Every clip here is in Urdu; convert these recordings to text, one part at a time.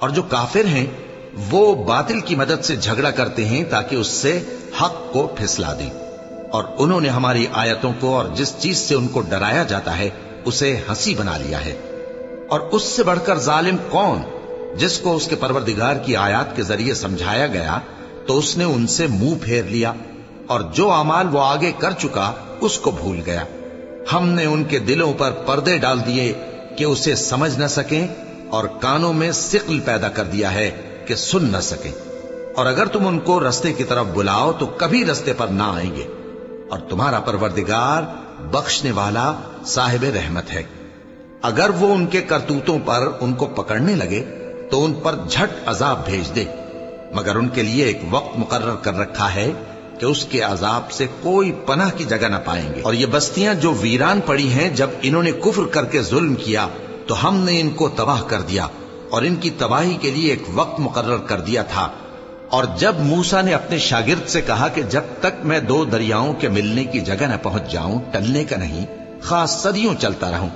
اور جو کافر ہیں وہ باطل کی مدد سے جھگڑا کرتے ہیں تاکہ اس سے حق کو پھسلا دیں، اور انہوں نے ہماری آیتوں کو اور جس چیز سے ان کو ڈرایا جاتا ہے اسے ہنسی بنا لیا ہے۔ اور اس سے بڑھ کر ظالم کون، جس کو اس کے پروردگار کی آیات کے ذریعے سمجھایا گیا تو اس نے ان سے منہ پھیر لیا، اور جو اعمال وہ آگے کر چکا اس کو بھول گیا۔ ہم نے ان کے دلوں پر پردے ڈال دیے کہ اسے سمجھ نہ سکیں، اور کانوں میں ثقل پیدا کر دیا ہے کہ سن نہ سکیں، اور اگر تم ان کو رستے کی طرف بلاؤ تو کبھی رستے پر نہ آئیں گے، اور تمہارا پروردگار بخشنے والا صاحب رحمت ہے۔ اگر وہ ان کے کرتوتوں پر ان کو پکڑنے لگے تو ان پر جھٹ عذاب بھیج دے، مگر ان کے لیے ایک وقت مقرر کر رکھا ہے کہ اس کے عذاب سے کوئی پناہ کی جگہ نہ پائیں گے۔ اور یہ بستیاں جو ویران پڑی ہیں، جب انہوں نے کفر کر کے ظلم کیا تو ہم نے ان کو تباہ کر دیا، اور ان کی تباہی کے لیے ایک وقت مقرر کر دیا تھا۔ اور جب موسیٰ نے اپنے شاگرد سے کہا کہ جب تک میں دو دریاؤں کے ملنے کی جگہ نہ پہنچ جاؤں ٹلنے کا نہیں، خاص صدیوں چلتا رہوں،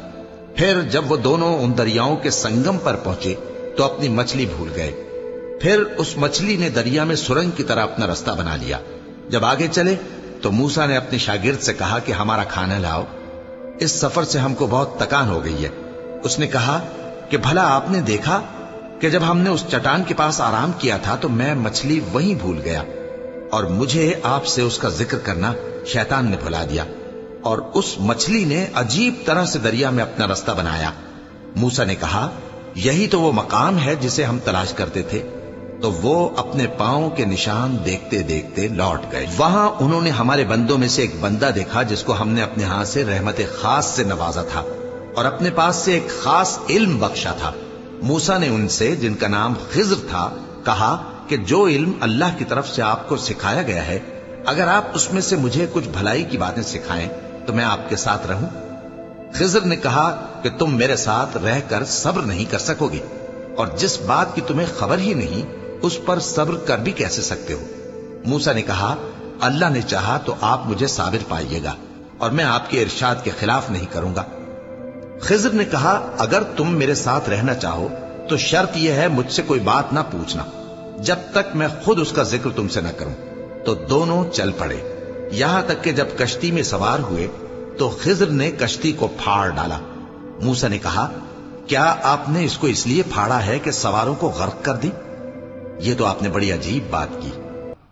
پھر جب وہ دونوں ان دریاؤں کے سنگم پر پہنچے تو اپنی مچھلی بھول گئے۔ پھر اس مچھلی نے دریا میں سرنگ کی طرح اپنا رستہ بنا لیا۔ جب آگے چلے تو موسیٰ نے اپنے شاگرد سے کہا کہ ہمارا کھانا لاؤ، اس سفر سے ہم کو بہت تکان ہو گئی ہے۔ اس نے کہا کہ بھلا آپ نے دیکھا کہ جب ہم نے اس چٹان کے پاس آرام کیا تھا تو میں مچھلی وہیں بھول گیا، اور مجھے آپ سے اس کا ذکر کرنا شیطان نے بھلا دیا، اور اس مچھلی نے عجیب طرح سے دریا میں اپنا رستہ بنایا۔ موسیٰ نے کہا یہی تو وہ مقام ہے جسے ہم تلاش کرتے تھے۔ تو وہ اپنے پاؤں کے نشان دیکھتے دیکھتے لوٹ گئے۔ وہاں انہوں نے ہمارے بندوں میں سے ایک بندہ دیکھا جس کو ہم نے اپنے ہاتھ سے رحمت خاص سے نوازا تھا، اور اپنے پاس سے ایک خاص علم بخشا تھا۔ موسیٰ نے ان سے جن کا نام خضر تھا کہا کہ جو علم اللہ کی طرف سے آپ کو سکھایا گیا ہے، اگر آپ اس میں سے مجھے کچھ بھلائی کی باتیں سکھائیں تو میں آپ کے ساتھ رہوں۔ خضر نے کہا کہ تم میرے ساتھ رہ کر صبر نہیں کر سکو گے، اور جس بات کی تمہیں خبر ہی نہیں اس پر صبر کر بھی کیسے سکتے ہو؟ موسیٰ نے کہا اللہ نے چاہا تو آپ مجھے صابر پائیے گا، اور میں آپ کے ارشاد کے خلاف نہیں کروں گا۔ خضر نے کہا اگر تم میرے ساتھ رہنا چاہو تو شرط یہ ہے مجھ سے کوئی بات نہ پوچھنا جب تک میں خود اس کا ذکر تم سے نہ کروں۔ تو دونوں چل پڑے، یہاں تک کہ جب کشتی میں سوار ہوئے تو خضر نے کشتی کو پھاڑ ڈالا۔ موسیٰ نے کہا کیا آپ نے اس کو اس لیے پھاڑا ہے کہ سواروں کو غرق کر دی؟ یہ تو آپ نے بڑی عجیب بات کی۔